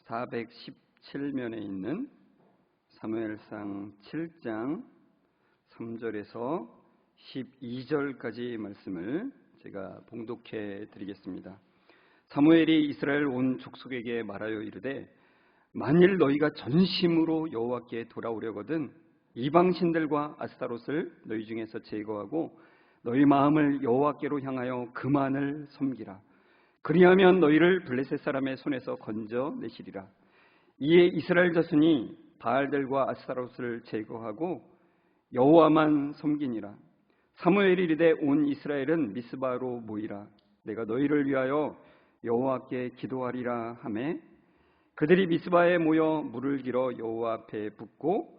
417면에 있는 사무엘상 7장 3절에서 12절까지 말씀을 제가 봉독해 드리겠습니다. 사무엘이 이스라엘 온 족속에게 말하여 이르되 만일 너희가 전심으로 여호와께 돌아오려거든 이방신들과 아스타롯을 너희 중에서 제거하고 너희 마음을 여호와께로 향하여 그만을 섬기라. 그리하면 너희를 블레셋 사람의 손에서 건져내시리라. 이에 이스라엘 자손이 바알들과 아스타롯을 제거하고 여호와만 섬기니라. 사무엘이 이르되 온 이스라엘은 미스바로 모이라. 내가 너희를 위하여 여호와께 기도하리라 하매 그들이 미스바에 모여 물을 길어 여호와 앞에 붓고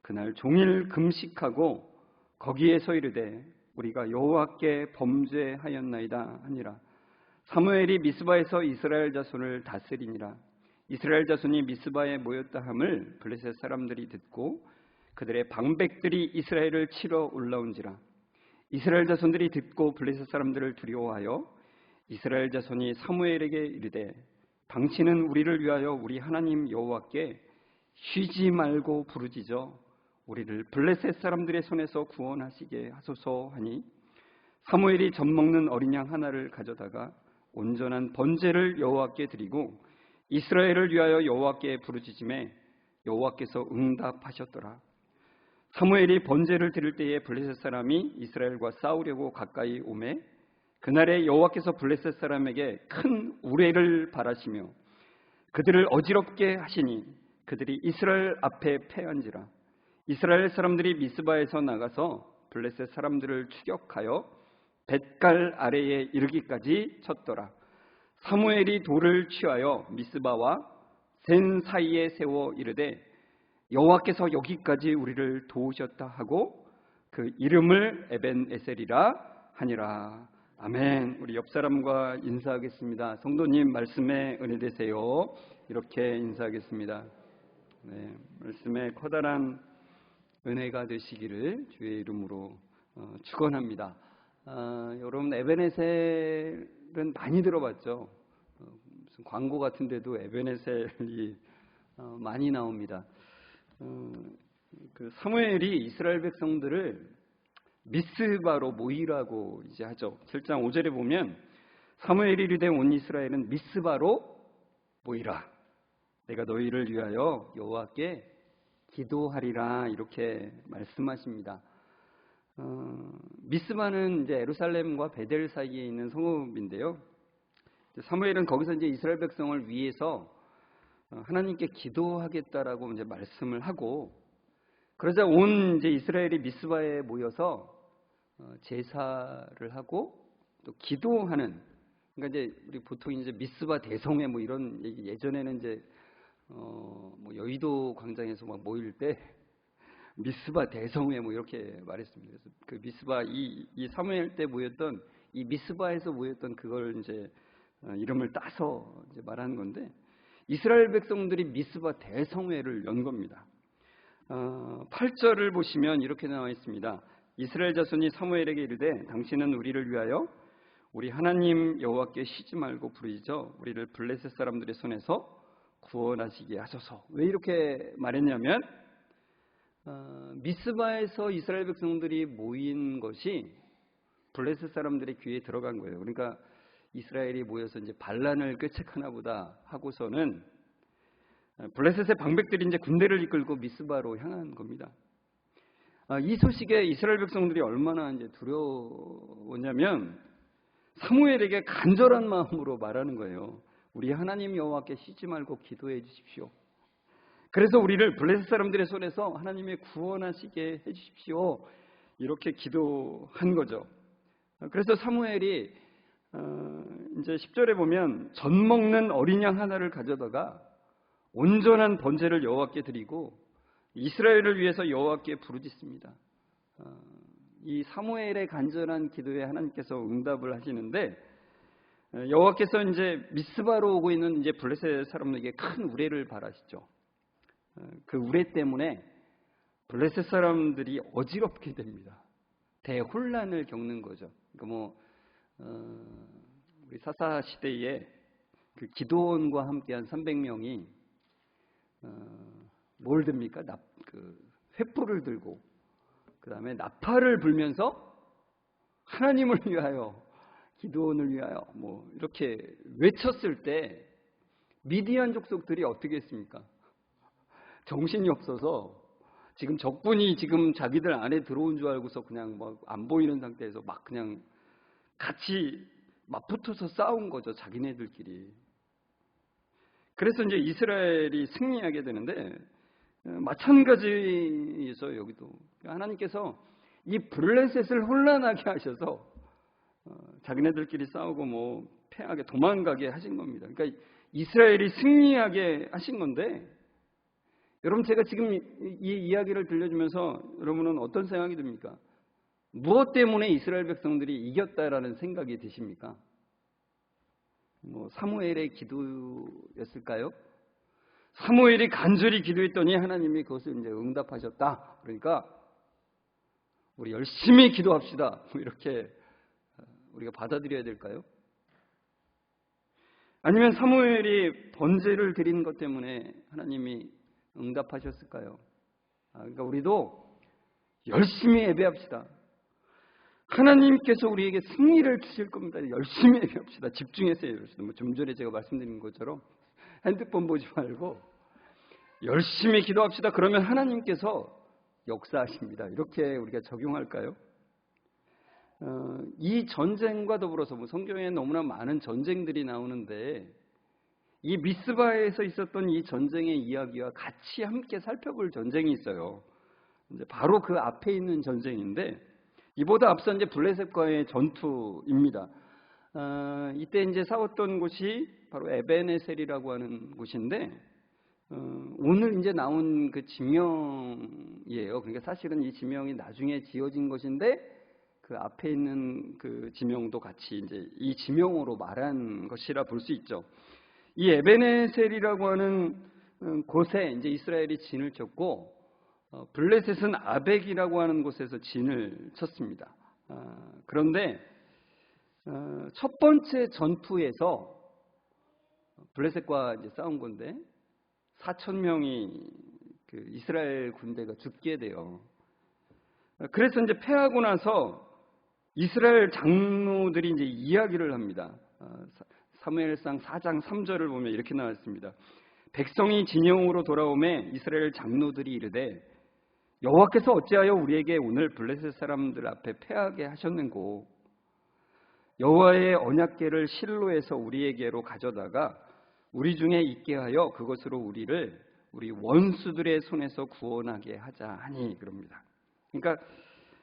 그날 종일 금식하고 거기에서 이르되 우리가 여호와께 범죄하였나이다 하니라. 사무엘이 미스바에서 이스라엘 자손을 다스리니라. 이스라엘 자손이 미스바에 모였다 함을 블레셋 사람들이 듣고 그들의 방백들이 이스라엘을 치러 올라온지라. 이스라엘 자손들이 듣고 블레셋 사람들을 두려워하여 이스라엘 자손이 사무엘에게 이르되 당신은 우리를 위하여 우리 하나님 여호와께 쉬지 말고 부르짖어 우리를 블레셋 사람들의 손에서 구원하시게 하소서 하니 사무엘이 젖 먹는 어린 양 하나를 가져다가 온전한 번제를 여호와께 드리고 이스라엘을 위하여 여호와께 부르짖음에 여호와께서 응답하셨더라. 사무엘이 번제를 드릴 때에 블레셋 사람이 이스라엘과 싸우려고 가까이 오매 그날에 여호와께서 블레셋 사람에게 큰 우레를 바라시며 그들을 어지럽게 하시니 그들이 이스라엘 앞에 패한지라. 이스라엘 사람들이 미스바에서 나가서 블레셋 사람들을 추격하여 뱃갈 아래에 이르기까지 쳤더라. 사무엘이 돌을 취하여 미스바와 센 사이에 세워 이르되 여호와께서 여기까지 우리를 도우셨다 하고 그 이름을 에벤에셀이라 하니라. 아멘. 우리 옆 사람과 인사하겠습니다. 성도님 말씀에 은혜 되세요. 이렇게 인사하겠습니다. 네, 말씀에 커다란 은혜가 되시기를 주의 이름으로 축원합니다. 여러분 에벤에셀은 많이 들어봤죠. 무슨 광고 같은데도 에벤에셀이 많이 나옵니다. 그 사무엘이 이스라엘 백성들을 미스바로 모이라고 이제 하죠. 7장 5절에 보면 사무엘이 이르되 온 이스라엘은 미스바로 모이라. 내가 너희를 위하여 여호와께 기도하리라 이렇게 말씀하십니다. 미스바는 이제 예루살렘과 베델 사이에 있는 성읍인데요. 사무엘은 거기서 이제 이스라엘 백성을 위해서 하나님께 기도하겠다라고 이제 말씀을 하고 그러자 온 이제 이스라엘이 미스바에 모여서 제사를 하고 또 기도하는 그러니까 이제 우리 보통 이제 미스바 대성회 뭐 이런 얘기 예전에는 이제 뭐 여의도 광장에서 막 모일 때 미스바 대성회 뭐 이렇게 말했습니다. 그래서 그 미스바 이 사무엘 때 모였던 이 미스바에서 모였던 그걸 이제 이름을 따서 이제 말하는 건데 이스라엘 백성들이 미스바 대성회를 연 겁니다. 8절을 보시면 이렇게 나와 있습니다. 이스라엘 자손이 사무엘에게 이르되 당신은 우리를 위하여 우리 하나님 여호와께 쉬지 말고 부르짖어 우리를 블레셋 사람들의 손에서 구원하시게 하소서. 왜 이렇게 말했냐면 미스바에서 이스라엘 백성들이 모인 것이 블레셋 사람들의 귀에 들어간 거예요. 그러니까 이스라엘이 모여서 이제 반란을 꾀책하나 보다 하고서는 블레셋의 방백들이 이제 군대를 이끌고 미스바로 향한 겁니다. 이 소식에 이스라엘 백성들이 얼마나 이제 두려웠냐면 사무엘에게 간절한 마음으로 말하는 거예요. 우리 하나님 여호와께 쉬지 말고 기도해 주십시오. 그래서 우리를 블레셋 사람들의 손에서 하나님의 구원하시게 해 주십시오. 이렇게 기도한 거죠. 그래서 사무엘이 이제 10절에 보면 젖 먹는 어린 양 하나를 가져다가 온전한 번제를 여호와께 드리고 이스라엘을 위해서 여호와께 부르짖습니다. 이 사무엘의 간절한 기도에 하나님께서 응답을 하시는데 여호와께서 이제 미스바로 오고 있는 이제 블레셋 사람에게 큰 우레를 바라시죠. 그 우레 때문에 블레셋 사람들이 어지럽게 됩니다. 대혼란을 겪는 거죠. 그러니까 우리 사사 시대에 그 기드온과 함께한 300명이 뭘 듭니까? 횃불을 들고 그 다음에 나팔을 불면서 하나님을 위하여, 기드온을 위하여 뭐 이렇게 외쳤을 때 미디안 족속들이 어떻게 했습니까? 정신이 없어서 지금 적군이 지금 자기들 안에 들어온 줄 알고서 그냥 막 안 보이는 상태에서 막 그냥 같이 맞붙어서 싸운 거죠, 자기네들끼리. 그래서 이제 이스라엘이 승리하게 되는데, 마찬가지에서 여기도 하나님께서 이 블레셋을 혼란하게 하셔서 자기네들끼리 싸우고 뭐 패하게 도망가게 하신 겁니다. 그러니까 이스라엘이 승리하게 하신 건데, 여러분 제가 지금 이 이야기를 들려주면서 여러분은 어떤 생각이 듭니까? 무엇 때문에 이스라엘 백성들이 이겼다라는 생각이 드십니까? 뭐 사무엘의 기도였을까요? 사무엘이 간절히 기도했더니 하나님이 그것을 이제 응답하셨다. 그러니까 우리 열심히 기도합시다. 이렇게 우리가 받아들여야 될까요? 아니면 사무엘이 번제를 드린 것 때문에 하나님이 응답하셨을까요? 그러니까 우리도 열심히 예배합시다. 하나님께서 우리에게 승리를 주실 겁니다. 열심히 예배합시다. 집중해서 예배합시다. 뭐 좀 전에 제가 말씀드린 것처럼 핸드폰 보지 말고 열심히 기도합시다. 그러면 하나님께서 역사하십니다. 이렇게 우리가 적용할까요? 이 전쟁과 더불어서 뭐 성경에 너무나 많은 전쟁들이 나오는데 이 미스바에서 있었던 이 전쟁의 이야기와 같이 함께 살펴볼 전쟁이 있어요. 이제 바로 그 앞에 있는 전쟁인데, 이보다 앞서 이제 블레셋과의 전투입니다. 이때 이제 싸웠던 곳이 바로 에베네셀이라고 하는 곳인데, 오늘 이제 나온 그 지명이에요. 그러니까 사실은 이 지명이 나중에 지어진 것인데, 그 앞에 있는 그 지명도 같이 이제 이 지명으로 말한 것이라 볼 수 있죠. 이 에베네셀이라고 하는 곳에 이제 이스라엘이 진을 쳤고, 블레셋은 아벡이라고 하는 곳에서 진을 쳤습니다. 그런데 첫 번째 전투에서 블레셋과 이제 싸운 건데 4,000명이 그 이스라엘 군대가 죽게 돼요. 그래서 이제 패하고 나서 이스라엘 장로들이 이제 이야기를 합니다. 사무엘상 4장 3절을 보면 이렇게 나와 있습니다. 백성이 진영으로 돌아오매 이스라엘 장로들이 이르되 여호와께서 어찌하여 우리에게 오늘 블레셋 사람들 앞에 패하게 하셨는고, 여호와의 언약궤를 실로에서 우리에게로 가져다가 우리 중에 있게 하여 그것으로 우리를 우리 원수들의 손에서 구원하게 하자 하니, 그럽니다. 그러니까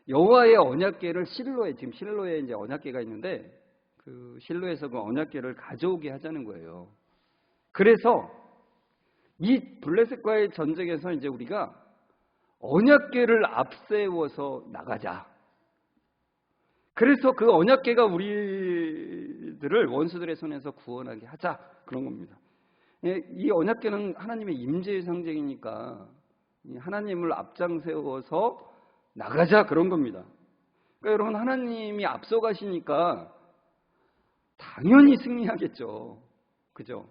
여호와의 언약궤를 실로에, 지금 실로에 이제 언약궤가 있는데 그 실로에서 그 언약궤를 가져오게 하자는 거예요. 그래서 이 블레셋과의 전쟁에서 이제 우리가 언약궤를 앞세워서 나가자. 그래서 그 언약궤가 우리들을 원수들의 손에서 구원하게 하자, 그런 겁니다. 이 언약궤는 하나님의 임재의 상징이니까 하나님을 앞장세워서 나가자, 그런 겁니다. 그러니까 여러분, 하나님이 앞서가시니까 당연히 승리하겠죠. 그죠?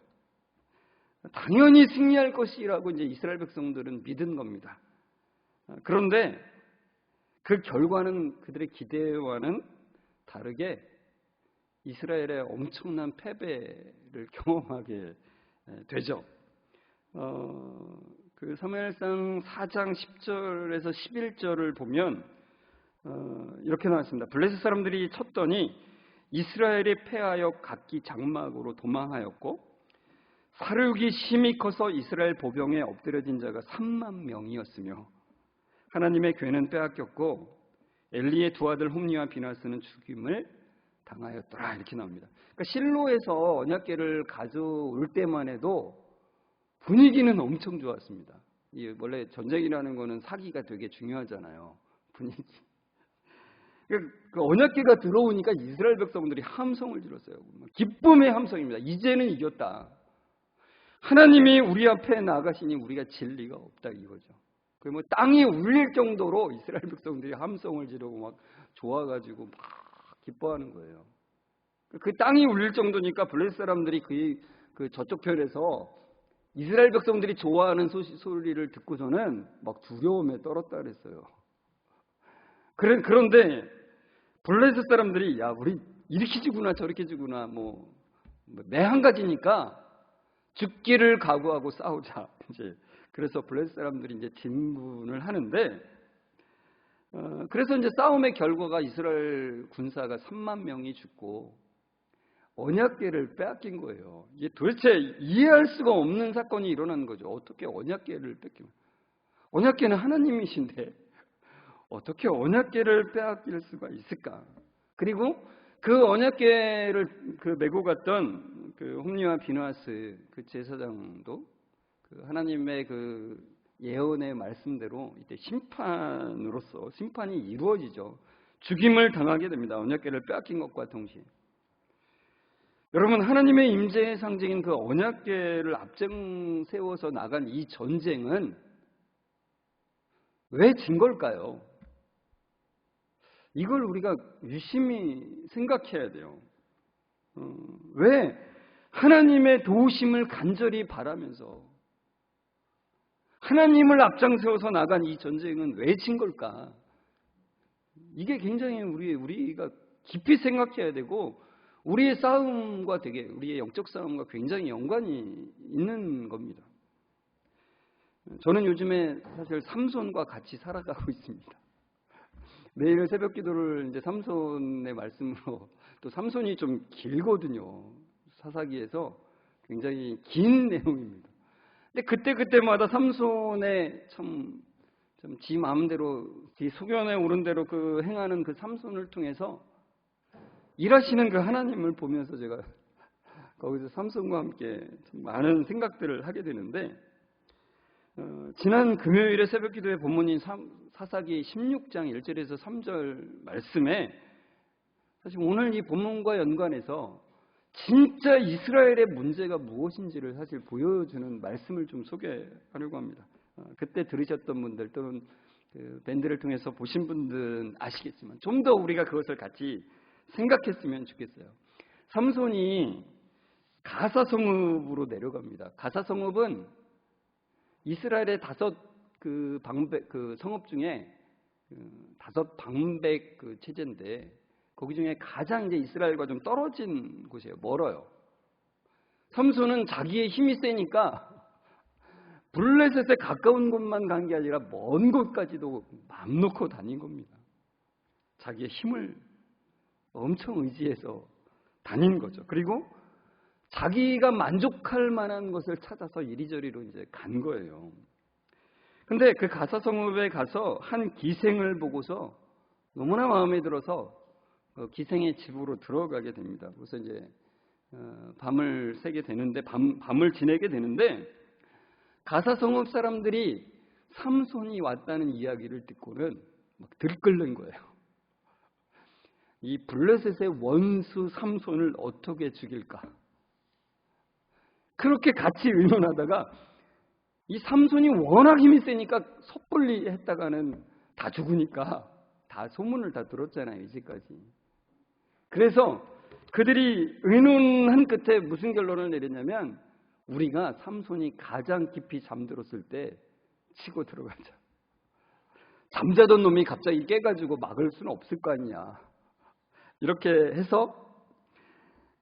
당연히 승리할 것이라고 이제 이스라엘 백성들은 믿은 겁니다. 그런데 그 결과는 그들의 기대와는 다르게 이스라엘의 엄청난 패배를 경험하게 되죠. 그 사무엘상 4장 10절에서 11절을 보면 이렇게 나왔습니다. 블레셋 사람들이 쳤더니 이스라엘이 패하여 각기 장막으로 도망하였고 사륙이 심히 커서 이스라엘 보병에 엎드려진 자가 3만 명이었으며 하나님의 궤는 빼앗겼고 엘리의 두 아들 홈니와 비나스는 죽임을 당하였더라, 이렇게 나옵니다. 그러니까 실로에서 언약궤를 가져올 때만 해도 분위기는 엄청 좋았습니다. 원래 전쟁이라는 거는 사기가 되게 중요하잖아요. 분위기. 그 언약궤가 들어오니까 이스라엘 백성들이 함성을 질렀어요. 기쁨의 함성입니다. 이제는 이겼다. 하나님이 우리 앞에 나가시니 우리가 질 리가 없다, 이거죠. 그 뭐 땅이 울릴 정도로 이스라엘 백성들이 함성을 지르고 막 좋아가지고 막 기뻐하는 거예요. 그 땅이 울릴 정도니까 블레셋 사람들이 그 저쪽 편에서 이스라엘 백성들이 좋아하는 소리를 듣고서는 막 두려움에 떨었다 그랬어요. 그런데 블레셋 사람들이 야 우리 이렇게 지구나 저렇게 지구나 매 한 가지니까 죽기를 각오하고 싸우자. 이제 그래서 블레셋 사람들이 이제 진군을 하는데 그래서 이제 싸움의 결과가 이스라엘 군사가 3만 명이 죽고 언약궤를 빼앗긴 거예요. 이게 도대체 이해할 수가 없는 사건이 일어난 거죠. 어떻게 언약궤를 뺏기면? 언약궤는 하나님이신데 어떻게 언약궤를 빼앗길 수가 있을까? 그리고 그 언약궤를 메고 갔던 그 홈리와 비느하스 그 제사장도 그 하나님의 그 예언의 말씀대로 이때 심판으로서 심판이 이루어지죠. 죽임을 당하게 됩니다. 언약궤를 빼앗긴 것과 동시에. 여러분, 하나님의 임재의 상징인 그 언약궤를 앞장 세워서 나간 이 전쟁은 왜 진 걸까요? 이걸 우리가 유심히 생각해야 돼요. 왜 하나님의 도우심을 간절히 바라면서 하나님을 앞장세워서 나간 이 전쟁은 왜 진 걸까? 이게 굉장히 우리가 깊이 생각해야 되고 우리의 싸움과 우리의 영적 싸움과 굉장히 연관이 있는 겁니다. 저는 요즘에 사실 삼손과 같이 살아가고 있습니다. 매일 새벽 기도를 이제 삼손의 말씀으로, 또 삼손이 좀 길거든요. 사사기에서 굉장히 긴 내용입니다. 근데 그때마다 삼손의 좀 지 마음대로, 지 소견에 오른 대로 그 행하는 그 삼손을 통해서 일하시는 그 하나님을 보면서 제가 거기서 삼손과 함께 참 많은 생각들을 하게 되는데, 지난 금요일에 새벽 기도의 본문인 사사기 16장 1절에서 3절 말씀에 사실 오늘 이 본문과 연관해서 진짜 이스라엘의 문제가 무엇인지를 사실 보여주는 말씀을 좀 소개하려고 합니다. 그때 들으셨던 분들 또는 그 밴드를 통해서 보신 분들은 아시겠지만 좀 더 우리가 그것을 같이 생각했으면 좋겠어요. 삼손이 가사 성읍으로 내려갑니다. 가사 성읍은 이스라엘의 5 성읍 중에 5 방백 체제인데 거기 중에 가장 이제 이스라엘과 좀 떨어진 곳이에요. 멀어요. 삼손은 자기의 힘이 세니까 블레셋에 가까운 곳만 간 게 아니라 먼 곳까지도 맘 놓고 다닌 겁니다. 자기의 힘을 엄청 의지해서 다닌 거죠. 그리고 자기가 만족할 만한 것을 찾아서 이리저리로 이제 간 거예요. 근데 그 가사 성읍에 가서 한 기생을 보고서 너무나 마음에 들어서 기생의 집으로 들어가게 됩니다. 그래서 이제 밤을 새게 되는데 밤을 지내게 되는데 가사 성읍 사람들이 삼손이 왔다는 이야기를 듣고는 막 들끓는 거예요. 이 블레셋의 원수 삼손을 어떻게 죽일까? 그렇게 같이 의논하다가 이 삼손이 워낙 힘이 세니까 섣불리 했다가는 다 죽으니까 다 소문을 다 들었잖아요, 이제까지. 그래서 그들이 의논한 끝에 무슨 결론을 내렸냐면 우리가 삼손이 가장 깊이 잠들었을 때 치고 들어가자. 잠자던 놈이 갑자기 깨가지고 막을 수는 없을 거 아니냐. 이렇게 해서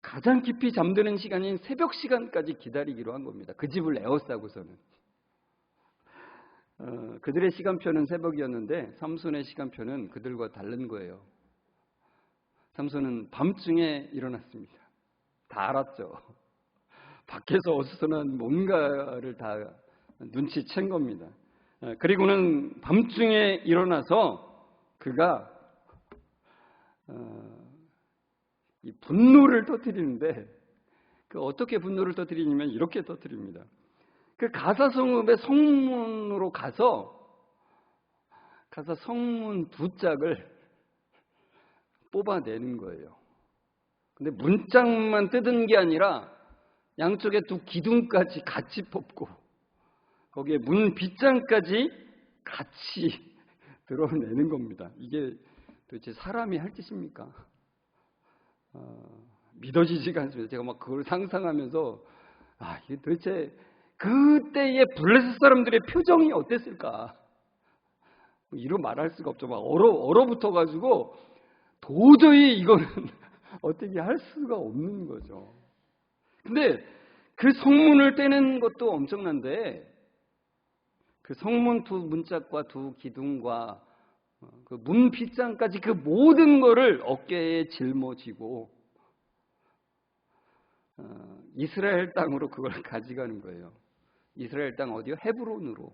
가장 깊이 잠드는 시간인 새벽 시간까지 기다리기로 한 겁니다. 그 집을 에워싸고서는. 그들의 시간표는 새벽이었는데 삼손의 시간표는 그들과 다른 거예요. 삼손은 밤중에 일어났습니다. 다 알았죠. 밖에서 어수선한 뭔가를 다 눈치챈 겁니다. 그리고는 밤중에 일어나서 그가 이 분노를 터뜨리는데 어떻게 분노를 터뜨리냐면 이렇게 터뜨립니다. 그 가사 성읍의 성문으로 가서 성문 2짝을 뽑아내는 거예요. 근데 문짝만 뜯은 게 아니라 양쪽에 2 기둥까지 같이 뽑고 거기에 문 빗장까지 같이 드러내는 겁니다. 이게 도대체 사람이 할 짓입니까? 믿어지지가 않습니다. 제가 막 그걸 상상하면서 이게 도대체 그때의 블레셋 사람들의 표정이 어땠을까? 이루 말할 수가 없죠. 막 얼어붙어가지고 도저히 이거는 어떻게 할 수가 없는 거죠. 근데 그 성문을 떼는 것도 엄청난데 그 성문 두 문짝과 두 기둥과 그 문 빗장까지 그 모든 거를 어깨에 짊어지고 이스라엘 땅으로 그걸 가져가는 거예요. 이스라엘 땅 어디요? 헤브론으로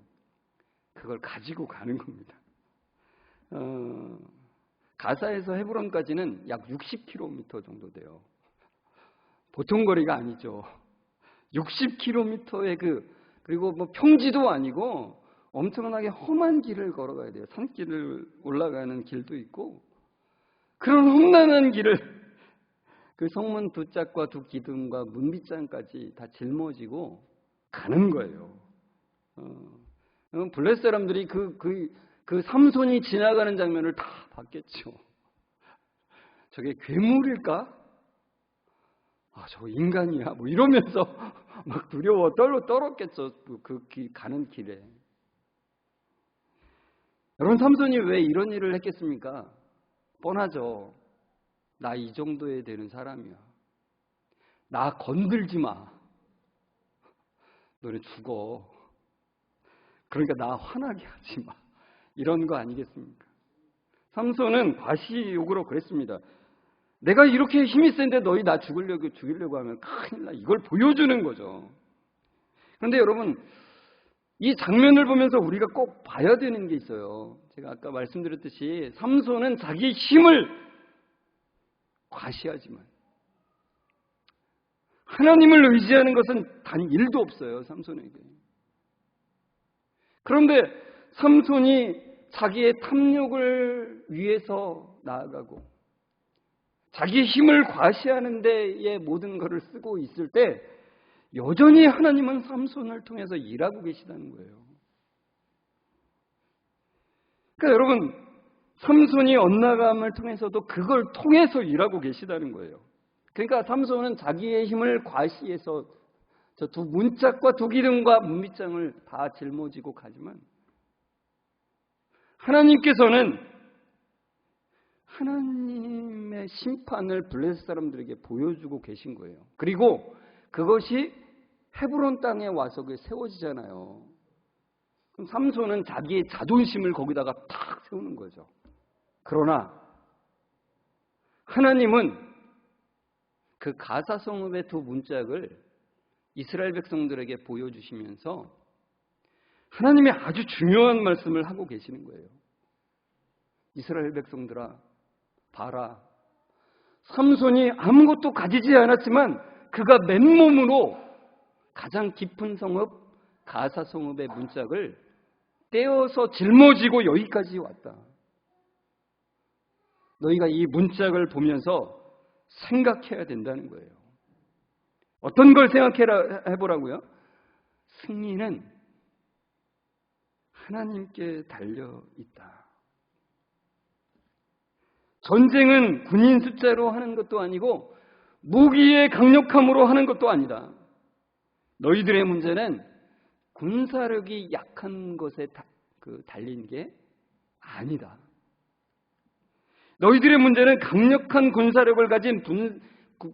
그걸 가지고 가는 겁니다. 가사에서 헤브론까지는 약 60km 정도 돼요. 보통 거리가 아니죠. 60km의 그리고 뭐 평지도 아니고 엄청나게 험한 길을 걸어가야 돼요. 산길을 올라가는 길도 있고 그런 험난한 길을 그 성문 두 짝과 두 기둥과 문빗장까지 다 짊어지고 가는 거예요. 블레셋 사람들이 그 삼손이 지나가는 장면을 다 봤겠죠. 저게 괴물일까? 저거 인간이야? 뭐 이러면서 막 두려워 떨었겠죠. 가는 길에. 여러분, 삼손이 왜 이런 일을 했겠습니까? 뻔하죠. 나 이 정도에 되는 사람이야. 나 건들지 마. 너네 죽어. 그러니까 나 화나게 하지 마. 이런 거 아니겠습니까? 삼손은 과시욕으로 그랬습니다. 내가 이렇게 힘이 센데 너희 나 죽이려고 하면 큰일 나. 이걸 보여주는 거죠. 그런데 여러분, 이 장면을 보면서 우리가 꼭 봐야 되는 게 있어요. 제가 아까 말씀드렸듯이 삼손은 자기 힘을 과시하지만 하나님을 의지하는 것은 단 1도 없어요. 삼손에게. 그런데 삼손이 자기의 탐욕을 위해서 나아가고 자기의 힘을 과시하는 데에 모든 것을 쓰고 있을 때 여전히 하나님은 삼손을 통해서 일하고 계시다는 거예요. 그러니까 여러분, 삼손이 엇나감을 통해서도 그걸 통해서 일하고 계시다는 거예요. 그러니까 삼손은 자기의 힘을 과시해서 저 두 문짝과 두 기둥과 문빗장을 다 짊어지고 가지만 하나님께서는 하나님의 심판을 블레셋 사람들에게 보여주고 계신 거예요. 그리고 그것이 헤브론 땅에 와서 세워지잖아요. 그럼 삼손은 자기의 자존심을 거기다가 탁 세우는 거죠. 그러나 하나님은 그 가사 성읍의 두 문짝을 이스라엘 백성들에게 보여주시면서 하나님의 아주 중요한 말씀을 하고 계시는 거예요. 이스라엘 백성들아, 봐라. 삼손이 아무것도 가지지 않았지만 그가 맨몸으로 가장 깊은 성읍, 가사 성읍의 문짝을 떼어서 짊어지고 여기까지 왔다. 너희가 이 문짝을 보면서 생각해야 된다는 거예요. 어떤 걸 생각해보라고요? 승리는 하나님께 달려 있다. 전쟁은 군인 숫자로 하는 것도 아니고 무기의 강력함으로 하는 것도 아니다. 너희들의 문제는 군사력이 약한 것에 달린 게 아니다. 너희들의 문제는 강력한 군사력을 가진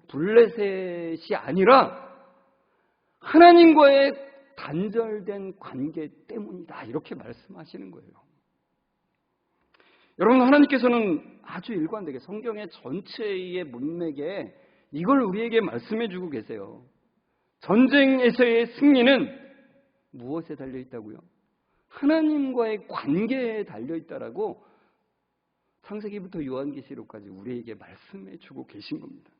블레셋이 아니라 하나님과의 단절된 관계 때문이다. 이렇게 말씀하시는 거예요. 여러분, 하나님께서는 아주 일관되게 성경의 전체의 문맥에 이걸 우리에게 말씀해 주고 계세요. 전쟁에서의 승리는 무엇에 달려 있다고요? 하나님과의 관계에 달려 있다라고 창세기부터 요한계시록까지 우리에게 말씀해 주고 계신 겁니다.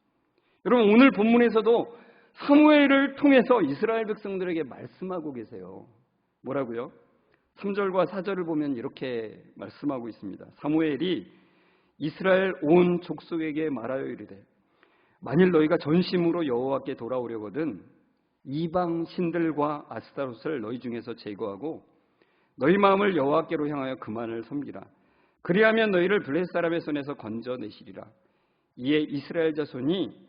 여러분, 오늘 본문에서도 사무엘을 통해서 이스라엘 백성들에게 말씀하고 계세요. 뭐라고요? 3절과 4절을 보면 이렇게 말씀하고 있습니다. 사무엘이 이스라엘 온 족속에게 말하여 이르되 만일 너희가 전심으로 여호와께 돌아오려거든 이방 신들과 아스타롯을 너희 중에서 제거하고 너희 마음을 여호와께로 향하여 그만을 섬기라. 그리하면 너희를 블레셋 사람의 손에서 건져내시리라. 이에 이스라엘 자손이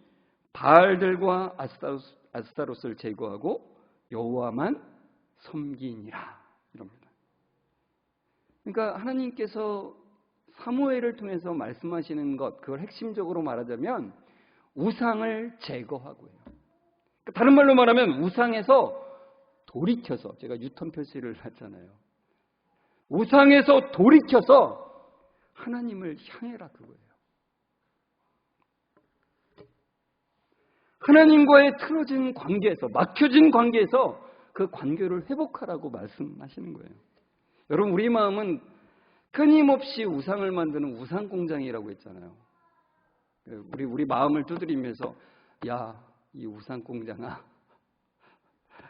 바알들과 아스타롯을 제거하고 여호와만 섬기니라 이럽니다. 그러니까 하나님께서 사무엘을 통해서 말씀하시는 것, 그걸 핵심적으로 말하자면 우상을 제거하고요. 그러니까 다른 말로 말하면 우상에서 돌이켜서, 제가 유턴 표시를 했잖아요. 우상에서 돌이켜서 하나님을 향해라 그거예요. 하나님과의 틀어진 관계에서, 막혀진 관계에서 그 관계를 회복하라고 말씀하시는 거예요. 여러분, 우리 마음은 끊임없이 우상을 만드는 우상 공장이라고 했잖아요. 우리 마음을 두드리면서 야, 이 우상 공장아,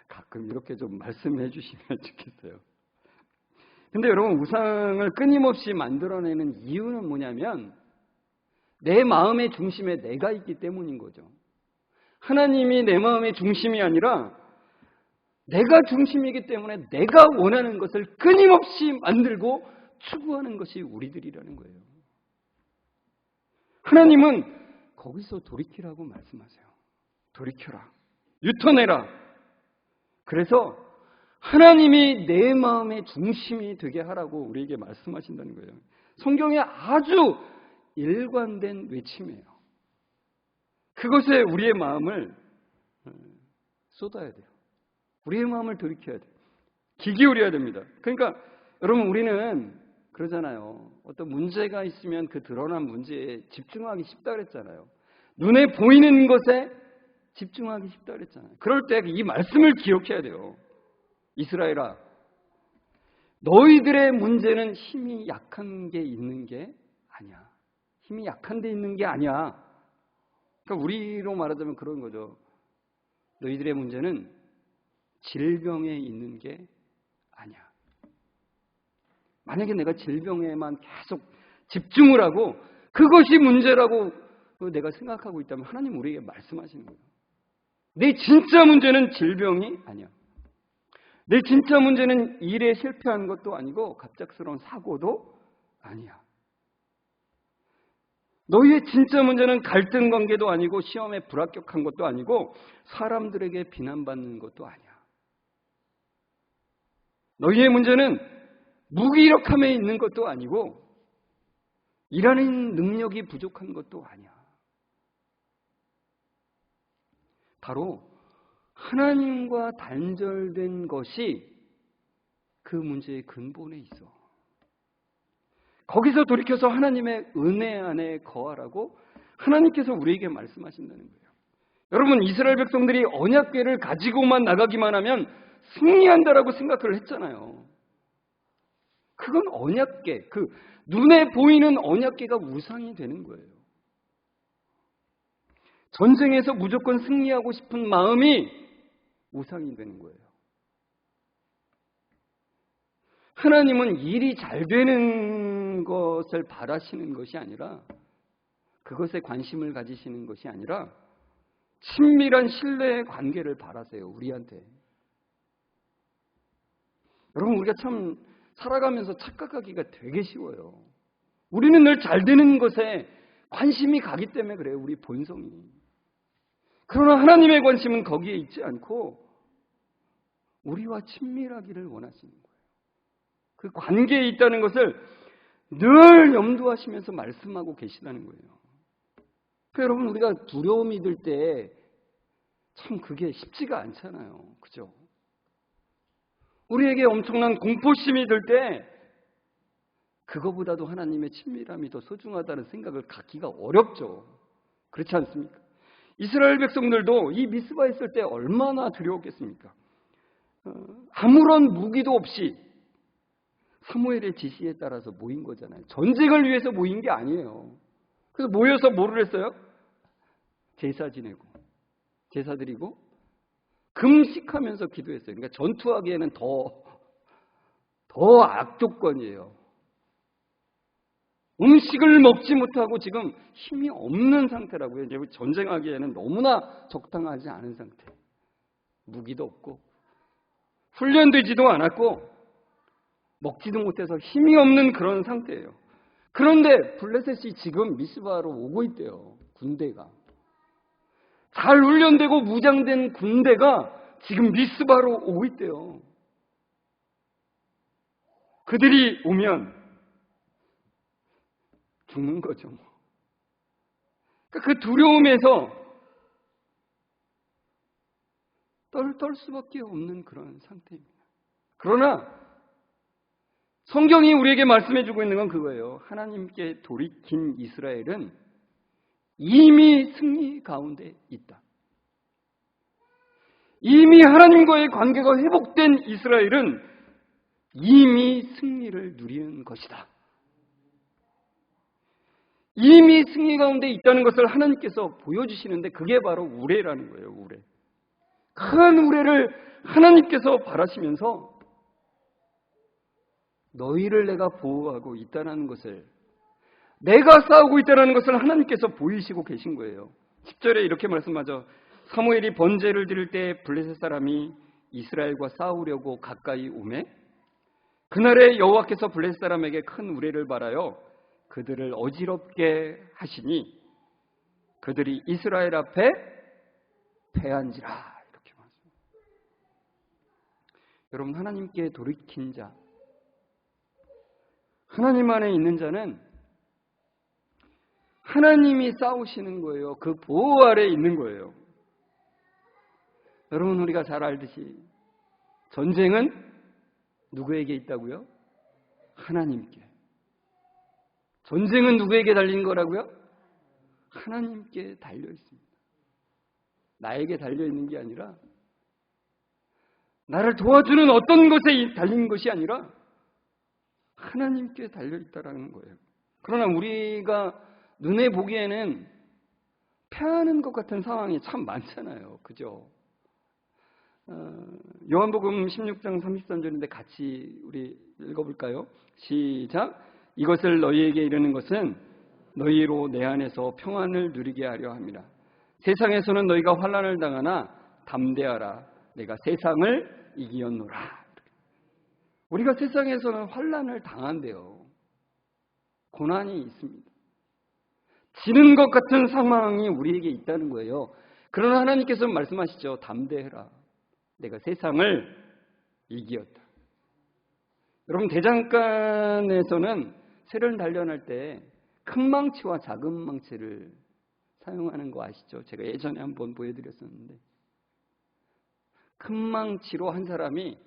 가끔 이렇게 좀 말씀해 주시면 좋겠어요. 근데 여러분, 우상을 끊임없이 만들어내는 이유는 뭐냐면 내 마음의 중심에 내가 있기 때문인 거죠. 하나님이 내 마음의 중심이 아니라 내가 중심이기 때문에 내가 원하는 것을 끊임없이 만들고 추구하는 것이 우리들이라는 거예요. 하나님은 거기서 돌이키라고 말씀하세요. 돌이켜라. 유턴해라. 그래서 하나님이 내 마음의 중심이 되게 하라고 우리에게 말씀하신다는 거예요. 성경에 아주 일관된 외침이에요. 그것에 우리의 마음을 쏟아야 돼요. 우리의 마음을 돌이켜야 돼요. 귀 기울여야 됩니다. 그러니까 여러분, 우리는 그러잖아요. 어떤 문제가 있으면 그 드러난 문제에 집중하기 쉽다 그랬잖아요. 눈에 보이는 것에 집중하기 쉽다 그랬잖아요. 그럴 때 이 말씀을 기억해야 돼요. 이스라엘아, 너희들의 문제는 힘이 약한 게 있는 게 아니야. 힘이 약한 데 있는 게 아니야. 그러니까 우리로 말하자면 그런 거죠. 너희들의 문제는 질병에 있는 게 아니야. 만약에 내가 질병에만 계속 집중을 하고 그것이 문제라고 내가 생각하고 있다면 하나님 우리에게 말씀하시는 거예요. 내 진짜 문제는 질병이 아니야. 내 진짜 문제는 일에 실패한 것도 아니고 갑작스러운 사고도 아니야. 너희의 진짜 문제는 갈등 관계도 아니고 시험에 불합격한 것도 아니고 사람들에게 비난받는 것도 아니야. 너희의 문제는 무기력함에 있는 것도 아니고 일하는 능력이 부족한 것도 아니야. 바로 하나님과 단절된 것이 그 문제의 근본에 있어. 거기서 돌이켜서 하나님의 은혜 안에 거하라고 하나님께서 우리에게 말씀하신다는 거예요. 여러분, 이스라엘 백성들이 언약궤를 가지고만 나가기만 하면 승리한다라고 생각을 했잖아요. 그건 언약궤, 그 눈에 보이는 언약궤가 우상이 되는 거예요. 전쟁에서 무조건 승리하고 싶은 마음이 우상이 되는 거예요. 하나님은 일이 잘 되는 것을 바라시는 것이 아니라, 그것에 관심을 가지시는 것이 아니라 친밀한 신뢰의 관계를 바라세요, 우리한테. 여러분, 우리가 참 살아가면서 착각하기가 되게 쉬워요. 우리는 늘 잘 되는 것에 관심이 가기 때문에 그래요, 우리 본성이. 그러나 하나님의 관심은 거기에 있지 않고 우리와 친밀하기를 원하시는 거예요. 그 관계에 있다는 것을 늘 염두하시면서 말씀하고 계시다는 거예요. 그러니까 여러분, 우리가 두려움이 들 때 참 그게 쉽지가 않잖아요. 그죠? 우리에게 엄청난 공포심이 들 때 그거보다도 하나님의 친밀함이 더 소중하다는 생각을 갖기가 어렵죠. 그렇지 않습니까? 이스라엘 백성들도 이 미스바에 있을 때 얼마나 두려웠겠습니까? 아무런 무기도 없이 사무엘의 지시에 따라서 모인 거잖아요. 전쟁을 위해서 모인 게 아니에요. 그래서 모여서 뭐를 했어요? 제사 지내고, 제사 드리고, 금식하면서 기도했어요. 그러니까 전투하기에는 더 악조건이에요. 음식을 먹지 못하고 지금 힘이 없는 상태라고요. 이제 전쟁하기에는 너무나 적당하지 않은 상태. 무기도 없고, 훈련되지도 않았고, 먹지도 못해서 힘이 없는 그런 상태예요. 그런데 블레셋이 지금 미스바로 오고 있대요. 군대가. 잘 훈련되고 무장된 군대가 지금 미스바로 오고 있대요. 그들이 오면 죽는 거죠. 그러니까 그 두려움에서 떨 수밖에 없는 그런 상태입니다. 그러나 성경이 우리에게 말씀해주고 있는 건 그거예요. 하나님께 돌이킨 이스라엘은 이미 승리 가운데 있다. 이미 하나님과의 관계가 회복된 이스라엘은 이미 승리를 누리는 것이다. 이미 승리 가운데 있다는 것을 하나님께서 보여주시는데 그게 바로 우레라는 거예요. 우레. 큰 우레를 하나님께서 바라시면서 너희를 내가 보호하고 있다는 것을, 내가 싸우고 있다는 것을 하나님께서 보이시고 계신 거예요. 10절에 이렇게 말씀하죠. 사무엘이 번제를 드릴 때 블레셋 사람이 이스라엘과 싸우려고 가까이 오매 그날에 여호와께서 블레셋 사람에게 큰 우레를 발하여 그들을 어지럽게 하시니 그들이 이스라엘 앞에 패한지라. 이렇게 말씀합니다. 여러분, 하나님께 돌이킨 자, 하나님 안에 있는 자는 하나님이 싸우시는 거예요. 그 보호 아래에 있는 거예요. 여러분, 우리가 잘 알듯이 전쟁은 누구에게 있다고요? 하나님께. 전쟁은 누구에게 달린 거라고요? 하나님께 달려 있습니다. 나에게 달려 있는 게 아니라, 나를 도와주는 어떤 것에 달린 것이 아니라 하나님께 달려 있다라는 거예요. 그러나 우리가 눈에 보기에는 패하는 것 같은 상황이 참 많잖아요. 그죠? 요한복음 16장 33절인데 같이 우리 읽어볼까요? 시작. 이것을 너희에게 이르는 것은 너희로 내 안에서 평안을 누리게 하려 함이라. 세상에서는 너희가 환난을 당하나 담대하라. 내가 세상을 이기었노라. 우리가 세상에서는 환난을 당한대요. 고난이 있습니다. 지는 것 같은 상황이 우리에게 있다는 거예요. 그러나 하나님께서 말씀하시죠. 담대해라. 내가 세상을 이기었다. 여러분, 대장간에서는 새를 단련할 때 큰 망치와 작은 망치를 사용하는 거 아시죠? 제가 예전에 한번 보여드렸었는데, 큰 망치로 한 사람이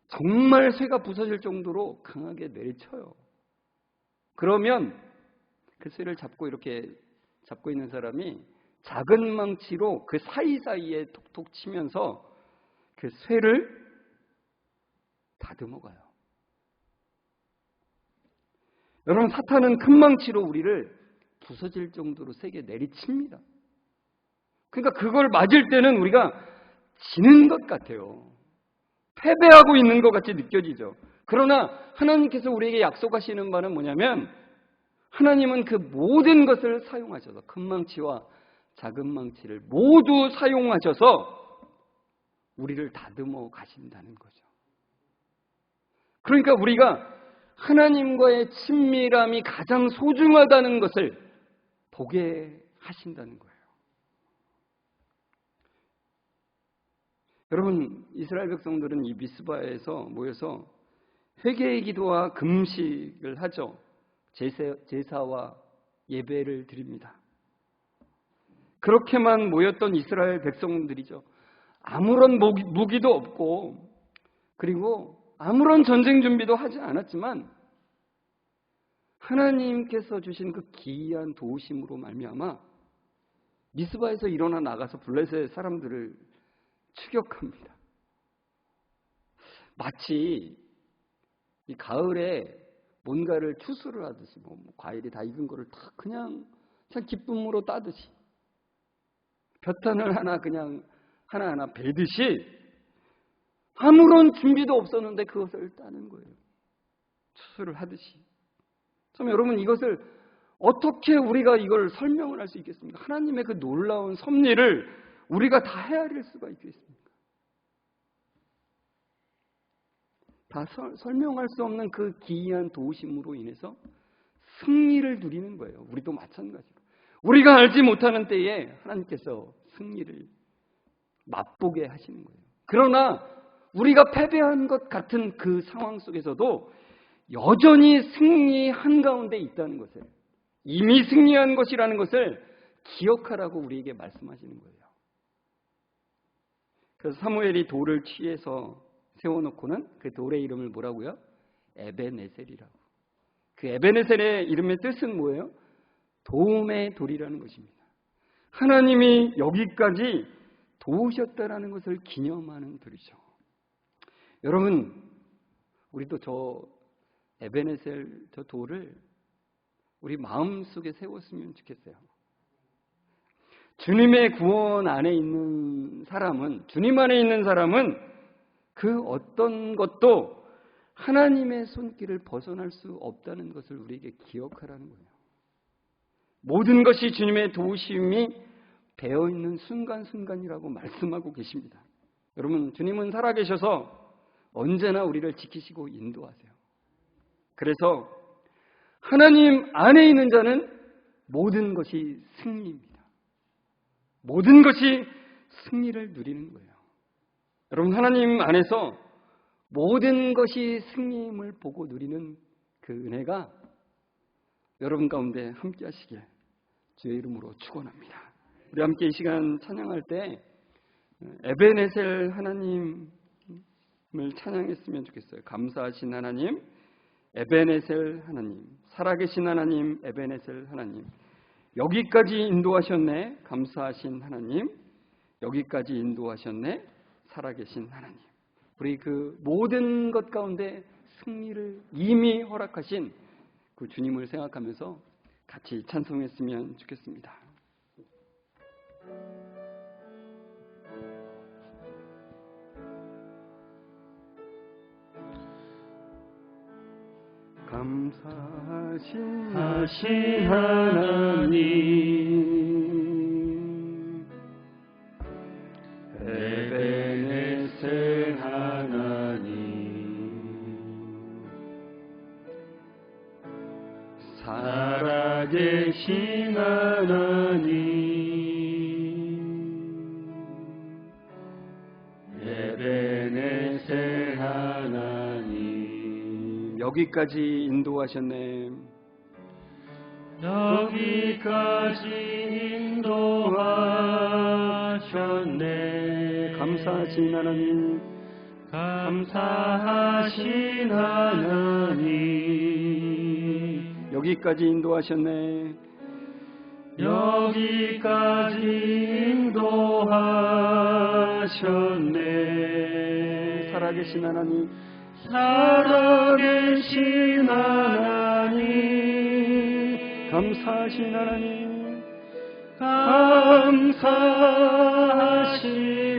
정말 쇠가 부서질 정도로 강하게 내리쳐요. 그러면 그 쇠를 잡고 이렇게 잡고 있는 사람이 작은 망치로 그 사이사이에 톡톡 치면서 그 쇠를 다듬어 가요. 여러분, 사탄은 큰 망치로 우리를 부서질 정도로 세게 내리칩니다. 그러니까 그걸 맞을 때는 우리가 지는 것 같아요. 패배하고 있는 것 같이 느껴지죠. 그러나 하나님께서 우리에게 약속하시는 바는 뭐냐면, 하나님은 그 모든 것을 사용하셔서, 큰 망치와 작은 망치를 모두 사용하셔서 우리를 다듬어 가신다는 거죠. 그러니까 우리가 하나님과의 친밀함이 가장 소중하다는 것을 보게 하신다는 거예요. 여러분, 이스라엘 백성들은 이 미스바에서 모여서 회개의 기도와 금식을 하죠. 제사와 예배를 드립니다. 그렇게만 모였던 이스라엘 백성들이죠. 아무런 무기도 없고, 그리고 아무런 전쟁 준비도 하지 않았지만 하나님께서 주신 그 기이한 도우심으로 말미암아 미스바에서 일어나 나가서 블레셋 사람들을 추격합니다. 마치 이 가을에 뭔가를 추수를 하듯이, 과일이 다 익은 거를 다 그냥 기쁨으로 따듯이, 볕단을 하나 그냥 하나하나 베듯이 아무런 준비도 없었는데 그것을 따는 거예요. 추수를 하듯이. 참, 여러분, 이것을 어떻게 우리가 이걸 설명을 할 수 있겠습니까? 하나님의 그 놀라운 섭리를 우리가 다 헤아릴 수가 있겠습니까? 다 설명할 수 없는 그 기이한 도우심으로 인해서 승리를 누리는 거예요. 우리도 마찬가지로. 우리가 알지 못하는 때에 하나님께서 승리를 맛보게 하시는 거예요. 그러나 우리가 패배한 것 같은 그 상황 속에서도 여전히 승리 한가운데 있다는 것을, 이미 승리한 것이라는 것을 기억하라고 우리에게 말씀하시는 거예요. 그래서 사무엘이 돌을 취해서 세워놓고는 그 돌의 이름을 뭐라고요? 에베네셀이라고. 그 에베네셀의 이름의 뜻은 뭐예요? 도움의 돌이라는 것입니다. 하나님이 여기까지 도우셨다라는 것을 기념하는 돌이죠. 여러분, 우리도 저 에베네셀 저 돌을 우리 마음속에 세웠으면 좋겠어요. 주님의 구원 안에 있는 사람은, 주님 안에 있는 사람은 그 어떤 것도 하나님의 손길을 벗어날 수 없다는 것을 우리에게 기억하라는 거예요. 모든 것이 주님의 도우심이 배어있는 순간순간이라고 말씀하고 계십니다. 여러분, 주님은 살아계셔서 언제나 우리를 지키시고 인도하세요. 그래서 하나님 안에 있는 자는 모든 것이 승리입니다. 모든 것이 승리를 누리는 거예요. 여러분, 하나님 안에서 모든 것이 승리임을 보고 누리는 그 은혜가 여러분 가운데 함께 하시길 주의 이름으로 축원합니다. 우리 함께 이 시간 찬양할 때 에베네셀 하나님을 찬양했으면 좋겠어요. 감사하신 하나님, 에베네셀 하나님, 살아계신 하나님, 에베네셀 하나님, 여기까지 인도하셨네, 감사하신 하나님, 여기까지 인도하셨네, 살아계신 하나님. 우리 그 모든 것 가운데 승리를 이미 허락하신 그 주님을 생각하면서 같이 찬송했으면 좋겠습니다. 감사하신 하나님, 에베네셀 하나님, 살아계신 하나님, 에베네셀 하나님, 여기까지 인도하셨네, 여기까지 인도하셨네. 감사하신 하나님, 감사하신 하나님, 여기까지 인도하셨네, 여기까지 인도하셨네. 살아계신 하나님, 살아계신 하나님, 감사하신 하나님, 감사하신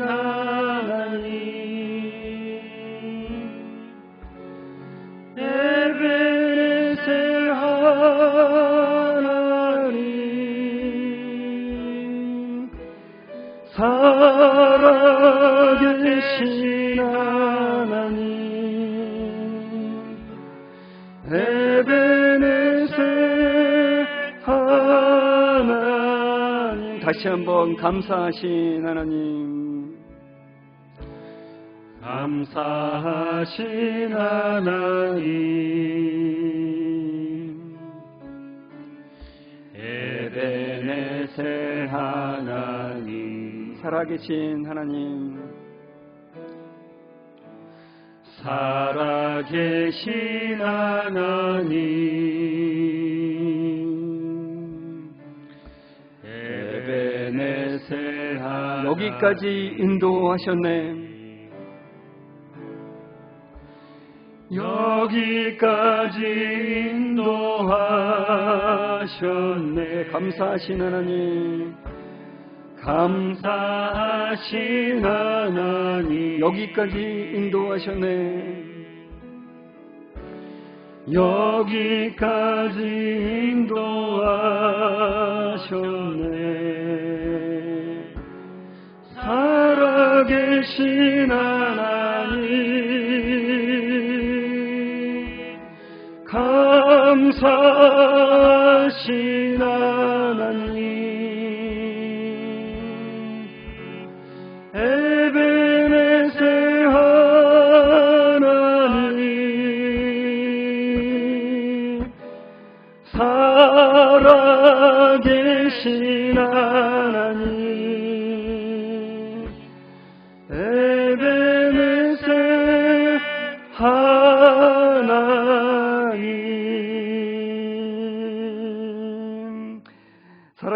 하나님, 에베네셀 하나님, 살아계신 하나님, 에베네셀 하나님. 다시 한번 감사하신 하나님, 감사하신 하나님, 에베네셀 하나님, 살아계신 하나님, 살아계신 하나님, 에베네셀 하나님, 여기까지 인도하셨네, 여기까지 인도하셨네. 감사하신 하나님, 감사하신 하나님, 여기까지 인도하셨네, 여기까지 인도하셨네. 살아계신 하나님, 감사하신 하나님, 에베네셀 하나님,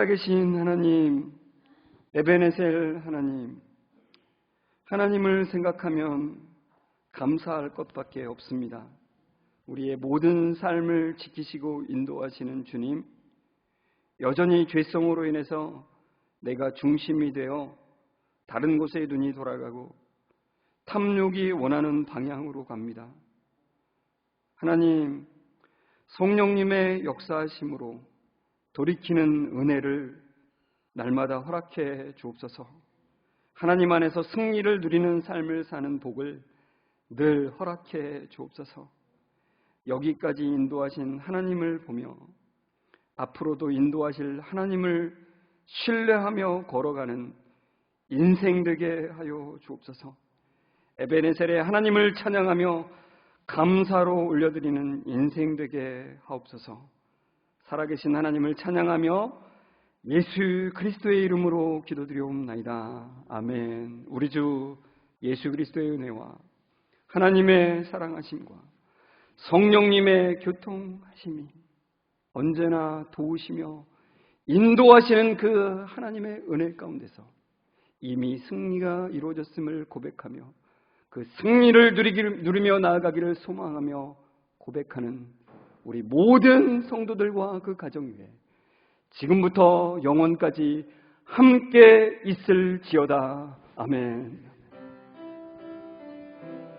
살아계신 하나님, 에베네셀 하나님, 하나님을 생각하면 감사할 것밖에 없습니다. 우리의 모든 삶을 지키시고 인도하시는 주님, 여전히 죄성으로 인해서 내가 중심이 되어 다른 곳에 눈이 돌아가고 탐욕이 원하는 방향으로 갑니다. 하나님, 성령님의 역사하심으로 돌이키는 은혜를 날마다 허락해 주옵소서. 하나님 안에서 승리를 누리는 삶을 사는 복을 늘 허락해 주옵소서. 여기까지 인도하신 하나님을 보며 앞으로도 인도하실 하나님을 신뢰하며 걸어가는 인생 되게 하여 주옵소서. 에베네셀의 하나님을 찬양하며 감사로 올려드리는 인생 되게 하옵소서. 살아계신 하나님을 찬양하며 예수 그리스도의 이름으로 기도드리옵나이다. 아멘. 우리 주 예수 그리스도의 은혜와 하나님의 사랑하심과 성령님의 교통하심이 언제나 도우시며 인도하시는 그 하나님의 은혜 가운데서 이미 승리가 이루어졌음을 고백하며 그 승리를 누리며 나아가기를 소망하며 고백하는 우리 모든 성도들과 그 가정 위에 지금부터 영원까지 함께 있을지어다. 아멘.